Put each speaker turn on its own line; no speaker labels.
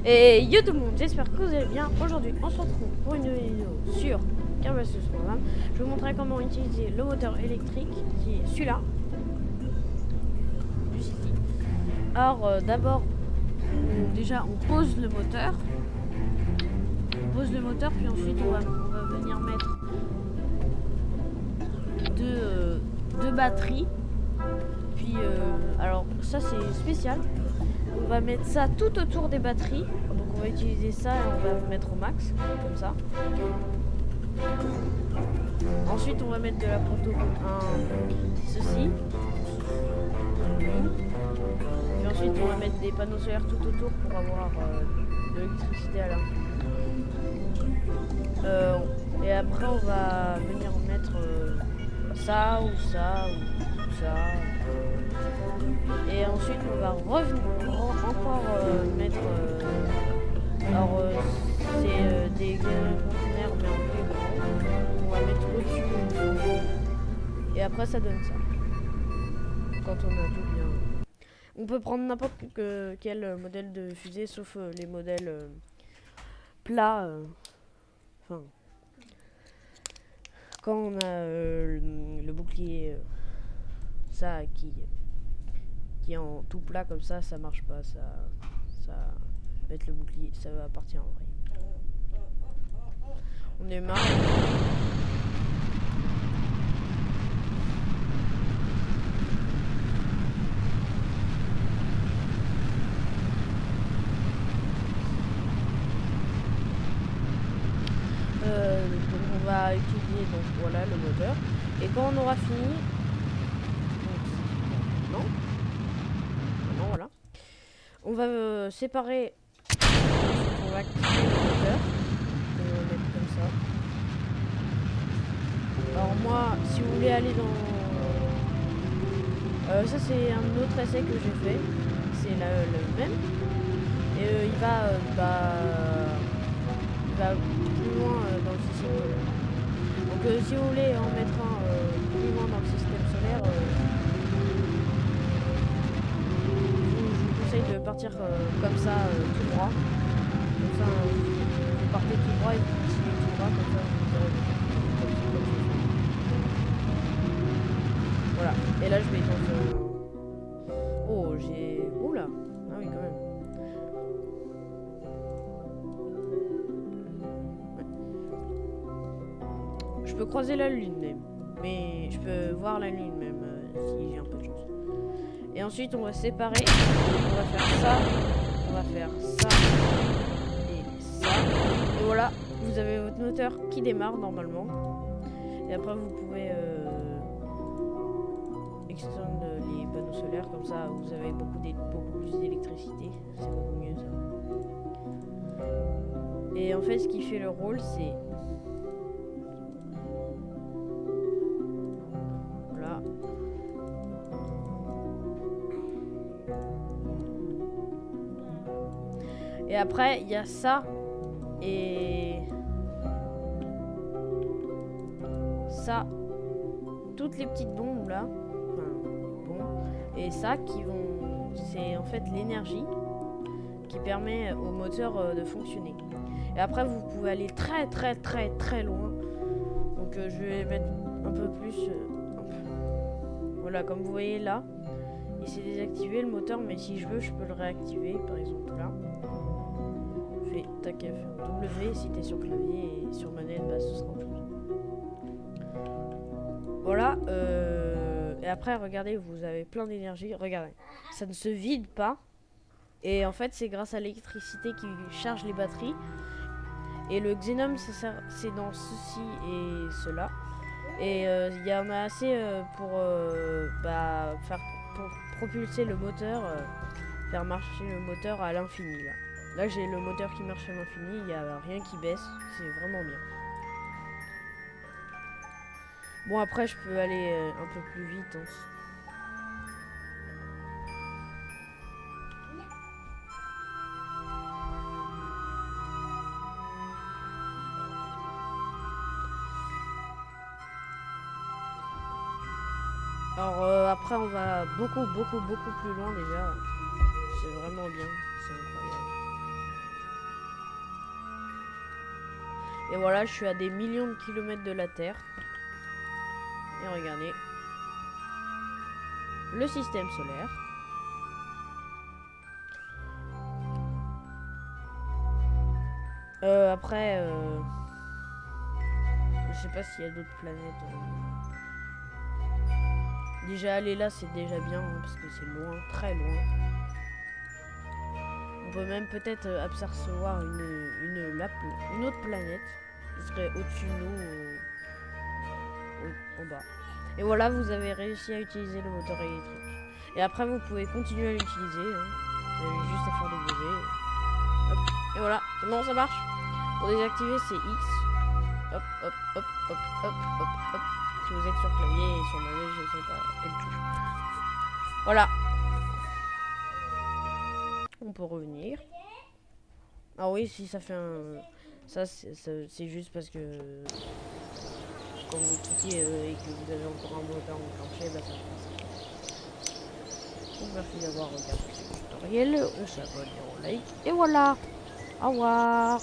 Et yo tout le monde, j'espère que vous allez bien. Aujourd'hui, on se retrouve pour une vidéo sur Car vs Swarm. Je vais vous montrer comment utiliser le moteur électrique, qui est celui-là, du City. Alors, d'abord, déjà, on pose le moteur. On pose le moteur, puis ensuite, on va venir mettre deux batteries. Puis, alors, ça, c'est spécial. On va mettre ça tout autour des batteries. Donc on va utiliser ça et on va mettre au max, comme ça. Ensuite on va mettre de la proto, ceci. Et ensuite on va mettre des panneaux solaires tout autour pour avoir de l'électricité à l'infini. Et après on va venir mettre ça ou ça ou ça. Et ensuite on va revenir encore mettre alors c'est des conteneurs mais en plus grand. On va mettre au-dessus et après ça donne ça quand on a tout bien. On peut prendre n'importe quel modèle de fusée sauf les modèles plats, enfin quand on a le bouclier ça qui est en tout plat comme ça marche pas, ça mettre le bouclier, ça va partir en vrille. On est marre. Donc on va utiliser donc voilà le moteur et quand on aura fini non voilà on va séparer, on va activer le moteur, on va mettre comme ça. Alors moi si vous voulez aller dans ça c'est un autre essai que j'ai fait, c'est le même et il va plus loin dans le système solaire. Donc si vous voulez en mettre un plus loin dans le système solaire, je vous conseille de partir comme ça tout droit. Comme ça vous partez tout droit et vous continuez tout droit comme ça vous aurez comme voilà. Et là je vais dans oh j'ai. Oula. Ah oui quand même. Je peux croiser la lune même. Mais je peux voir la lune même si j'ai un peu de chance. Et ensuite on va séparer. On va faire ça. On va faire ça. Et ça. Et voilà. Vous avez votre moteur qui démarre normalement. Et après vous pouvez extendre les panneaux solaires. Comme ça vous avez beaucoup plus d'électricité. C'est beaucoup mieux ça. Et en fait ce qui fait le rôle c'est et après il y a ça et ça, toutes les petites bombes là, et ça qui vont, c'est en fait l'énergie qui permet au moteur de fonctionner. Et après vous pouvez aller très loin. Donc je vais mettre un peu plus, voilà comme vous voyez là. Et c'est désactivé le moteur, mais si je veux je peux le réactiver par exemple là. T'as qu'à faire W si t'es sur clavier et sur manette ce sera autre chose. Voilà, et après regardez, vous avez plein d'énergie, regardez, ça ne se vide pas. Et en fait c'est grâce à l'électricité qui charge les batteries. Et le xénome c'est dans ceci et cela. Et il y en a assez pour propulser le moteur, faire marcher le moteur à l'infini là. Là j'ai le moteur qui marche à l'infini, il n'y a rien qui baisse, c'est vraiment bien. Bon après je peux aller un peu plus vite. Alors après on va beaucoup plus loin déjà. C'est vraiment bien, c'est incroyable. Et voilà, je suis à des millions de kilomètres de la Terre. Et regardez. Le système solaire. Après, je sais pas s'il y a d'autres planètes. Déjà aller là, c'est déjà bien, hein, parce que c'est loin, très loin. On peut même peut-être apercevoir une autre planète qui serait au-dessus de nous, en bas. Et voilà, vous avez réussi à utiliser le moteur électrique. Et après, vous pouvez continuer à l'utiliser. Hein. Vous avez juste à faire W. Hop. Et voilà, c'est bon, ça marche. Pour désactiver, c'est X. Hop, hop, hop, hop, hop, hop, hop. Si vous êtes sur clavier et sur manette, je sais pas quelle touche. Voilà. On peut revenir. Ah oui, si ça fait un... Ça, c'est juste parce que... Quand vous cliquez et que vous avez encore un moteur enclenché, bah ça fait ça. Donc merci d'avoir regardé ce tutoriel. On s'abonne et on like. Et voilà. Au revoir.